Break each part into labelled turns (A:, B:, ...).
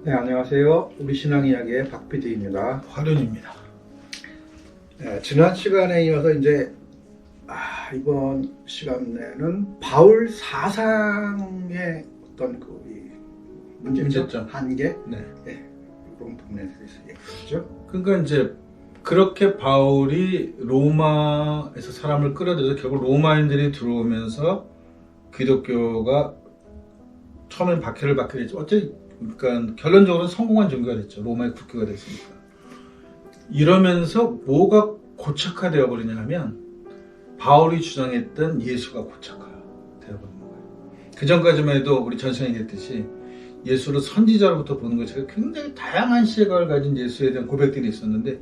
A: 네, 안녕하세요. 우리 신앙 이야기의 박 PD입니다.
B: 화륜입니다.
A: 네, 지난 시간에 이어서 이제 이번 시간에는 바울 사상의 어떤 문제점, 한계,
B: 네.
A: 그런 부분에 대해서 얘기하죠.
B: 그러니까 이제 그렇게 바울이 로마에서 사람을 끌어들여서 결국 로마인들이 들어오면서 기독교가 처음엔 박해를 받게 됐죠. 그러니까 결론적으로 성공한 종교가 됐죠. 로마의 국교가 됐으니까. 이러면서 뭐가 고착화되어 버리냐 하면 바울이 주장했던 예수가 고착화되어 버리는 거예요. 그 전까지만 해도 우리 전생에 얘기했듯이 예수를 선지자로부터 보는 것처럼 굉장히 다양한 시각을 가진 예수에 대한 고백들이 있었는데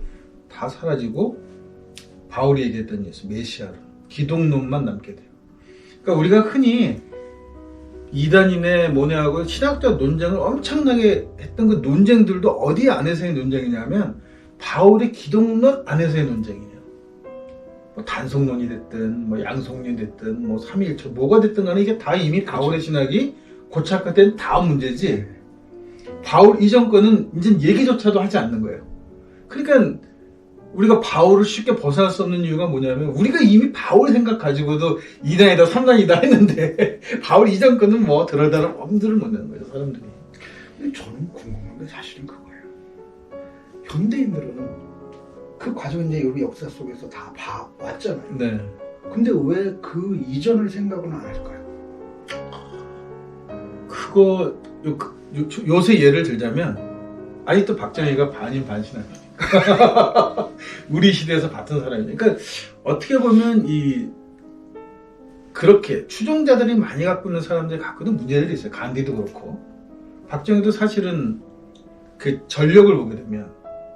B: 다 사라지고 바울이 얘기했던 예수, 메시아로 기독론만 남게 돼요. 그러니까 우리가 흔히 이단이네 뭐네하고 신학적 논쟁을 엄청나게 했던 그 논쟁들도 어디 안에서의 논쟁이냐면 바울의 기독론 안에서의 논쟁이에요. 뭐 단속론이 됐든 뭐 양속론이 됐든 뭐 삼위일체 뭐가 됐든 간에 이게 다 이미 바울의 신학이 고착화된 다음 문제지 바울 이전 거는 이제 얘기조차도 하지 않는 거예요. 그러니까 우리가 바울을 쉽게 벗어날 수 없는 이유가 뭐냐면 우리가 이미 바울 생각 가지고도 2단이다 3단이다 했는데 바울 이전 거는 뭐 들어다라 엄두를 못 내는 거예요 사람들이.
A: 근데 저는 궁금한 게 사실은 그거예요. 현대인들은 그 과정을 이제 우리 역사 속에서 다 봐왔잖아요.
B: 네.
A: 근데 왜 그 이전을 생각은 안 할까요?
B: 그거 요새 예를 들자면 아직도 박정희가 반인 반신하니까 우리 시대에서 봤던 사람이니까 그러니까 어떻게 보면 그렇게 추종자들이 많이 갖고 있는 사람들이 갖고 있는 문제들이 있어요. 간디도 그렇고 박정희도 사실은 그 전력을 보게 되면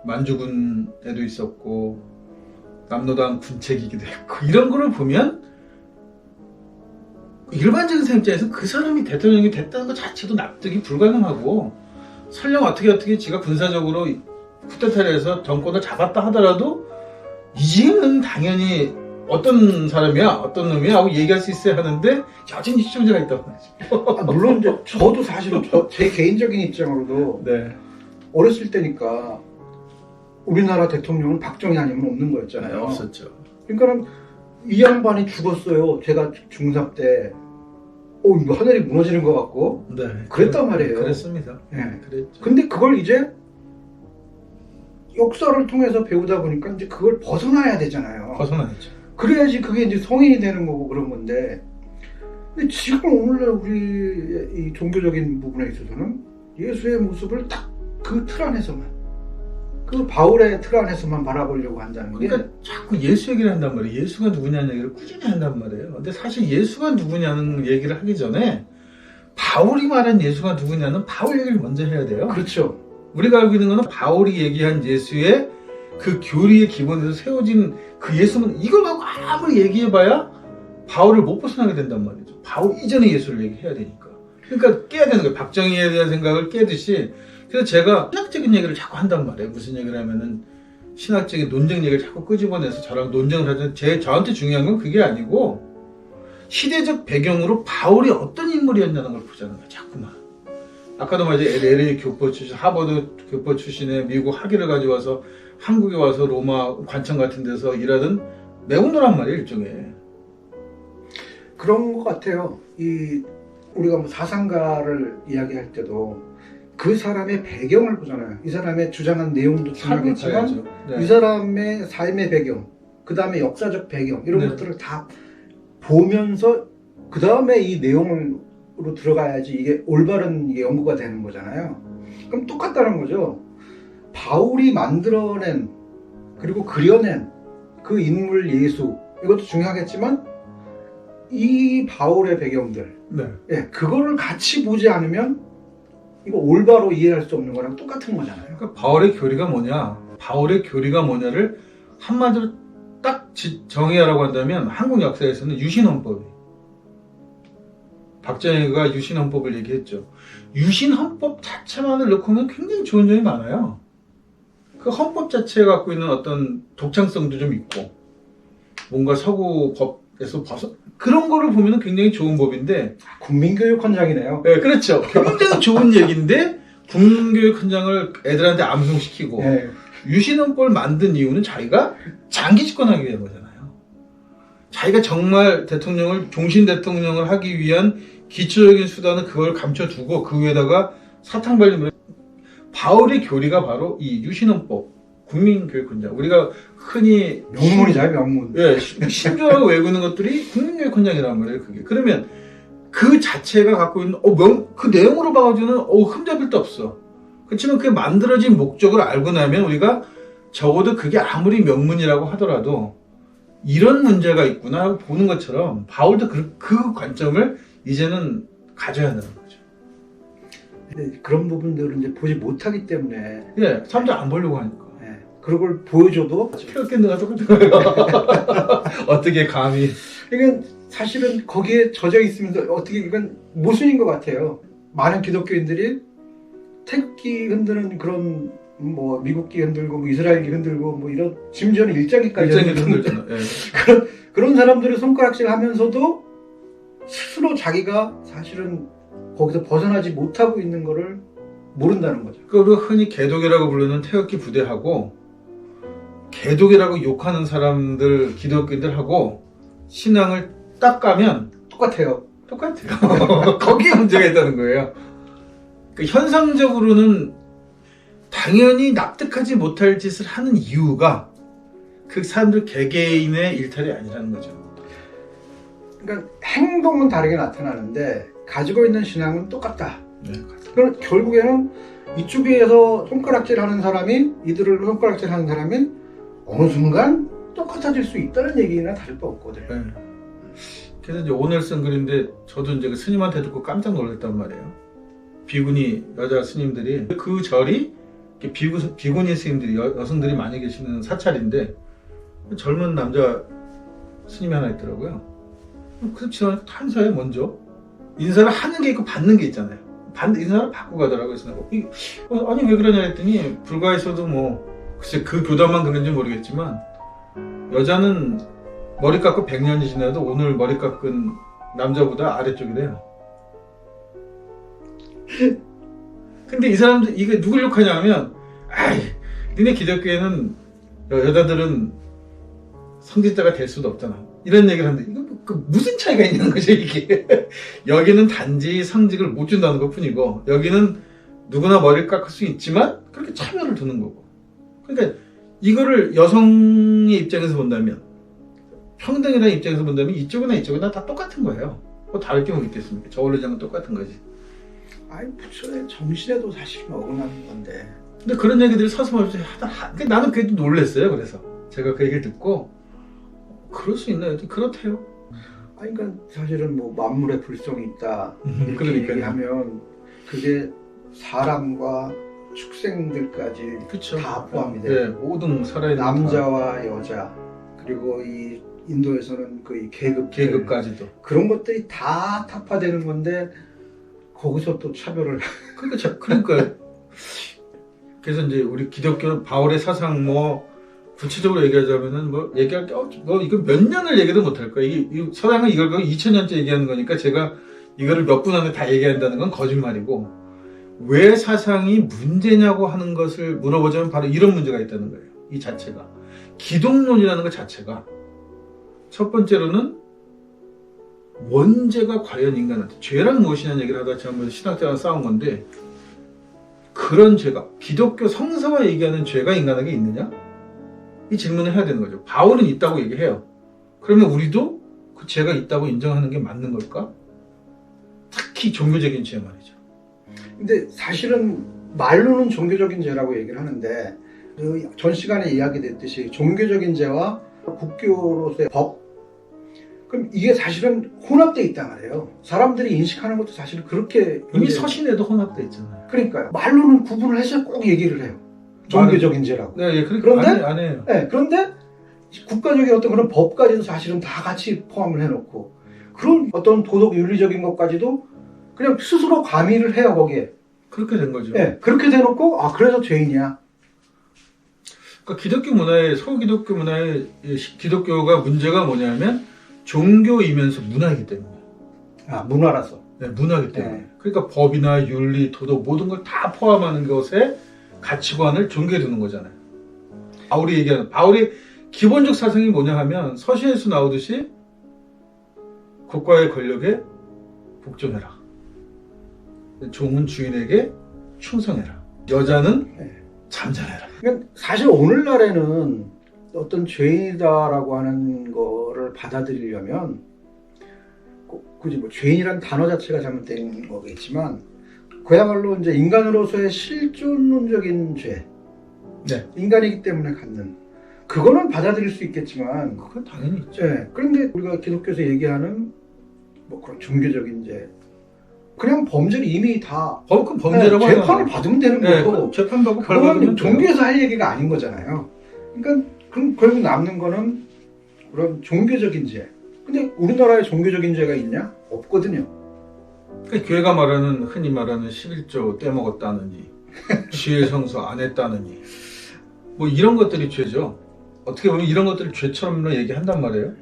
B: 만주군에도 있었고 남로당 군책이기도 했고 이런 거를 보면 일반적인 사람 입장에서 그 사람이 대통령이 됐다는 것 자체도 납득이 불가능하고 설령 어떻게 지가 군사적으로 쿠데타를 해서 정권을 잡았다 하더라도 이제는 당연히 어떤 사람이야 어떤 놈이야 하고 얘기할 수 있어야 하는데 여전히 시청자가 있단 말이죠.
A: 물론 이제 저도 사실은 제 개인적인 입장으로도
B: 네.
A: 어렸을 때니까 우리나라 대통령은 박정희 아니면 없는 거였잖아요.
B: 없었죠.
A: 그러니까 이 양반이 죽었어요. 제가 중3 때 이거 하늘이 무너지는 것 같고
B: 네.
A: 그랬단 말이에요.
B: 그랬습니다.
A: 네.
B: 그랬죠.
A: 근데 그걸 이제 역사를 통해서 배우다 보니까 이제 그걸 벗어나야 되잖아요.
B: 벗어나야죠.
A: 그래야지 그게 이제 성인이 되는 거고 그런 건데 근데 지금 오늘날 우리 이 종교적인 부분에 있어서는 예수의 모습을 딱 그 틀 안에서만 그 바울의 틀 안에서만 바라보려고 한다는 게
B: 그러니까 자꾸 예수 얘기를 한단 말이에요. 예수가 누구냐는 얘기를 꾸준히 한단 말이에요. 근데 사실 예수가 누구냐는 얘기를 하기 전에 바울이 말한 예수가 누구냐는 바울 얘기를 먼저 해야 돼요.
A: 그렇죠.
B: 우리가 알고 있는 거는 바울이 얘기한 예수의 그 교리의 기본에서 세워진 그 예수는 이걸 갖고 아무리 얘기해봐야 바울을 못 벗어나게 된단 말이죠. 바울 이전의 예수를 얘기해야 되니까. 그러니까 깨야 되는 거예요. 박정희에 대한 생각을 깨듯이. 그래서 제가 신학적인 얘기를 자꾸 한단 말이에요. 무슨 얘기를 하면은 신학적인 논쟁 얘기를 자꾸 끄집어내서 저랑 논쟁을 하는데 저한테 중요한 건 그게 아니고 시대적 배경으로 바울이 어떤 인물이었냐는 걸 보자는 거예요. 자꾸만. 아까도 말이죠. LA 교포 출신, 하버드 교포 출신의 미국 학위를 가져와서 한국에 와서 로마 관청 같은 데서 일하던 매운노란 말이에요. 일종의.
A: 그런 것 같아요. 우리가 뭐 사상가를 이야기할 때도 그 사람의 배경을 보잖아요. 이 사람의 주장한 내용도 중요하겠지만
B: 네.
A: 이 사람의 삶의 배경, 그 다음에 역사적 배경 이런
B: 네.
A: 것들을 다 보면서 그 다음에 이 내용으로 들어가야지 이게 올바른 이게 연구가 되는 거잖아요. 그럼 똑같다는 거죠. 바울이 만들어낸 그리고 그려낸 그 인물 예수 이것도 중요하겠지만 이 바울의 배경들
B: 네.
A: 그거를 같이 보지 않으면 이거 올바로 이해할 수 없는 거랑 똑같은 거잖아요.
B: 그러니까 바울의 교리가 뭐냐, 바울의 교리가 뭐냐를 한마디로 딱 정의하라고 한다면 한국 역사에서는 유신헌법이. 박정희가 유신헌법을 얘기했죠. 유신헌법 자체만을 놓고 보면 굉장히 좋은 점이 많아요. 그 헌법 자체가 갖고 있는 어떤 독창성도 좀 있고 뭔가 서구 법에서 그런 거를 보면 굉장히 좋은 법인데
A: 국민교육 헌장이네요.
B: 네, 그렇죠. 굉장히 좋은 얘기인데 국민교육 현장을 애들한테 암송시키고
A: 네.
B: 유신헌법을 만든 이유는 자기가 장기 집권하기 위한 거잖아요. 자기가 정말 대통령을 종신 대통령을 하기 위한 기초적인 수단은 그걸 감춰두고 그 위에다가 사탕 발림을 바울의 교리가 바로 이 유신헌법 국민교육 현장 우리가 흔히
A: 명문이잖아요, 명문.
B: 예, 신조하고 외우는 것들이 국민교육 현장이란 말이에요. 그게 그러면 그 자체가 갖고 있는 그 내용으로 봐가지고는 흠잡을 데 없어. 그렇지만 그게 만들어진 목적을 알고 나면 우리가 적어도 그게 아무리 명문이라고 하더라도 이런 문제가 있구나 하고 보는 것처럼 바울도 그 관점을 이제는 가져야 한다는 거죠.
A: 근데 그런 부분들은 이제 보지 못하기 때문에
B: 예, 사람들 안 보려고 하니까.
A: 예, 그런 걸 보여줘도
B: 태극기가 똑같은 거예요. 어떻게 감히.
A: 이건 사실은 거기에 젖어 있으면서 어떻게 이건 모순인 것 같아요. 많은 기독교인들이 태극기 흔드는 그런 뭐 미국기 흔들고 뭐 이스라엘기 흔들고 뭐 이런 심지어는 일장기까지
B: 흔들잖아. 예.
A: 그런 사람들을 손가락질 하면서도 스스로 자기가 사실은 거기서 벗어나지 못하고 있는 거를 모른다는 거죠.
B: 그걸 흔히 개독이라고 부르는 태극기 부대하고 개독이라고 욕하는 사람들 기독교인들하고 신앙을 딱 가면
A: 똑같아요.
B: 똑같아요. 거기에 문제가 있다는 거예요. 그 현상적으로는 당연히 납득하지 못할 짓을 하는 이유가 그 사람들 개개인의 일탈이 아니라는 거죠.
A: 그러니까 행동은 다르게 나타나는데 가지고 있는 신앙은 똑같다.
B: 네,
A: 그럼 결국에는 이쪽에서 손가락질하는 사람이 이들을 손가락질하는 사람이 어느 순간 똑같아질 수 있다는 얘기나 다를 바 없거든요.
B: 네. 그래서 이제 오늘 쓴 글인데 저도 이제 그 스님한테 듣고 깜짝 놀랐단 말이에요. 비구니 여자 스님들이 그 절이 비구니 스님들이 여성들이 많이 계시는 사찰인데 젊은 남자 스님이 하나 있더라고요. 그래서 지나가니까 탄사에 먼저 인사를 하는 게 있고 받는 게 있잖아요. 인사를 받고 가더라고요. 그래서 아니 왜 그러냐 했더니 불가에서도 뭐 글쎄 그 교단만 그런지 모르겠지만 여자는 머리 깎고 100년이 지나도 오늘 머리 깎은 남자보다 아래쪽이래요. 근데 이 사람들 이게 누굴 욕하냐면 아이 니네 기독교에는 여자들은 성직자가 될 수도 없잖아 이런 얘기를 하는데 이거 무슨 차이가 있는 거죠 이게. 여기는 단지 상직을 못 준다는 것 뿐이고 여기는 누구나 머리를 깎을 수 있지만 그렇게 차별을 두는 거고. 그러니까 이거를 여성의 입장에서 본다면 평등이라는 입장에서 본다면 이쪽이나 이쪽이나 다 똑같은 거예요. 뭐 다를 게 뭐 있겠습니까? 저 원래장은 똑같은 거지.
A: 아니 부처의 정신에도 사실 어긋나는 건데.
B: 근데 그런 얘기들을 서슴없이 하다 나는 그게 좀 놀랐어요. 그래서 제가 그 얘기를 듣고 그럴 수 있나요? 그렇대요.
A: 아니 그러니까 사실은 뭐 만물의 불성이 있다 이렇게
B: 그러니까요.
A: 얘기하면 그게 사람과 축생들까지
B: 그쵸.
A: 다 포함이 돼요.
B: 네, 모든 살아있는
A: 남자와 여자 그리고 이 인도에서는 그 이
B: 계급까지도.
A: 그런 것들이 다 타파되는 건데 거기서 또 차별을
B: 그러니까 그래서 이제 우리 기독교 바울의 사상 뭐 구체적으로 얘기하자면은 뭐 얘기할 게 뭐 이거 몇 년을 얘기도 못할 거야. 이 서당은 이걸 2000년째 얘기하는 거니까 제가 이거를 몇 분 안에 다 얘기한다는 건 거짓말이고 왜 사상이 문제냐고 하는 것을 물어보자면 바로 이런 문제가 있다는 거예요. 이 자체가 기독론이라는 것 자체가 첫 번째로는 원죄가 과연 인간한테 죄란 무엇이냐는 얘기를 하다 지난번에 신학자랑 싸운 건데 그런 죄가 기독교 성서가 얘기하는 죄가 인간에게 있느냐? 이 질문을 해야 되는 거죠. 바울은 있다고 얘기해요. 그러면 우리도 그 죄가 있다고 인정하는 게 맞는 걸까? 특히 종교적인 죄 말이죠.
A: 근데 사실은 말로는 종교적인 죄라고 얘기를 하는데 전 시간에 이야기됐듯이 종교적인 죄와 국교로서의 법 그럼 이게 사실은 혼합돼 있단 말이에요. 사람들이 인식하는 것도 사실 그렇게
B: 이미 서신에도 혼합돼 있잖아요.
A: 그러니까요. 말로는 구분을 해서 꼭 얘기를 해요. 종교적인 죄라고.
B: 네,
A: 그런데
B: 안 해요.
A: 네, 그런데 국가적인 어떤 그런 법까지도 사실은 다 같이 포함을 해놓고 그런 어떤 도덕 윤리적인 것까지도 그냥 스스로 가미를 해요 거기에.
B: 그렇게 된 거죠.
A: 네, 그렇게 돼놓고 그래서 죄인이야.
B: 그러니까 기독교 문화의 소기독교 문화의 기독교가 문제가 뭐냐면 종교이면서 문화이기 때문에.
A: 문화라서.
B: 네, 문화이기 때문에.
A: 네.
B: 그러니까 법이나 윤리, 도덕 모든 걸 다 포함하는 것에 가치관을 종교에 두는 거잖아요. 바울이 얘기하는 바울이 기본적 사상이 뭐냐 하면 서신에서 나오듯이 국가의 권력에 복종해라. 종은 주인에게 충성해라. 여자는
A: 네.
B: 잠잠해라.
A: 그러니까 사실 오늘날에는 어떤 죄인이다라고 하는 거를 받아들이려면 굳이 뭐 죄인이란 단어 자체가 잘못된 거겠지만 그야말로 이제 인간으로서의 실존론적인 죄,
B: 네.
A: 인간이기 때문에 갖는 그거는 받아들일 수 있겠지만,
B: 그건 당연히 있죠.
A: 네. 그런데 우리가 기독교에서 얘기하는 뭐 그런 종교적인 죄, 그냥 범죄를 이미 다
B: 그건 범죄라고
A: 네, 재판을 받으면 되는
B: 네,
A: 거고,
B: 재판받고
A: 그건
B: 벌받으면
A: 종교에서 할 얘기가 아닌 거잖아요. 그러니까 그럼 결국 남는 거는 그런 종교적인 죄. 근데 우리나라에 종교적인 죄가 있냐? 없거든요.
B: 그러니까 교회가 말하는 흔히 말하는 11조 떼먹었다느니 지혜 성서 안 했다느니 뭐 이런 것들이 죄죠. 어떻게 보면 이런 것들을 죄처럼 얘기한단 말이에요.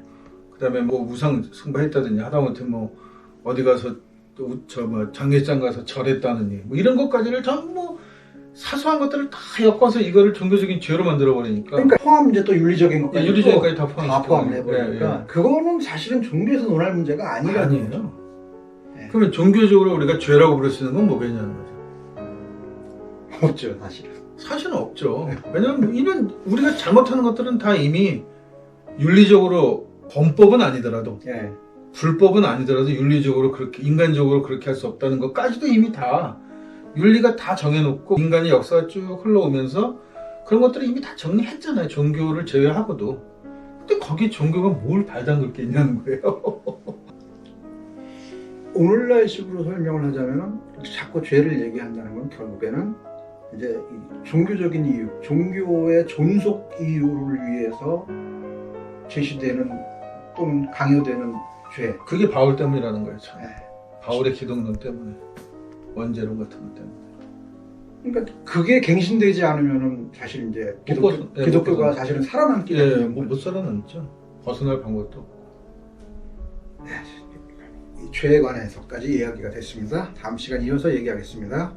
B: 그다음에 뭐 우상 숭배했다더니 하다못해 뭐 어디 가서 뭐 장례장 가서 절했다느니 뭐 이런 것까지를 전부 사소한 것들을 다 엮어서 이거를 종교적인 죄로 만들어 버리니까.
A: 그러니까 포함 이제 또 윤리적인 것까지
B: 윤리적인까지 다
A: 다 포함해 버리니까
B: 예, 예.
A: 그거는 사실은 종교에서 논할 문제가 아니라는 거죠.
B: 아니에요.
A: 네.
B: 그러면 종교적으로 우리가 죄라고 부를 수 있는 건 뭐겠냐는 거죠.
A: 없죠, 사실은.
B: 사실은 없죠. 왜냐하면 이런 우리가 잘못하는 것들은 다 이미 윤리적으로 범법은 아니더라도
A: 예.
B: 불법은 아니더라도 윤리적으로 그렇게 인간적으로 그렇게 할 수 없다는 것까지도 이미 다 윤리가 다 정해놓고 인간의 역사가 쭉 흘러오면서 그런 것들을 이미 다 정리했잖아요. 종교를 제외하고도. 근데 거기 종교가 뭘 발담글 게 있냐는 거예요.
A: 오늘날 식으로 설명을 하자면은 자꾸 죄를 얘기한다는 건 결국에는 이제 이 종교적인 이유, 종교의 존속 이유를 위해서 제시되는 또는 강요되는 죄.
B: 그게 바울 때문이라는 거예요. 참.
A: 예.
B: 바울의 기독론 때문에. 원죄론 같은 것 때문에.
A: 그러니까 그게 갱신되지 않으면은 사실 이제 기독교가 사실은 살아남기
B: 예,
A: 때문에
B: 못 살아남죠. 벗어날 방법도 없고.
A: 이 죄에 관해서까지 이야기가 됐습니다. 다음 시간 이어서 얘기하겠습니다.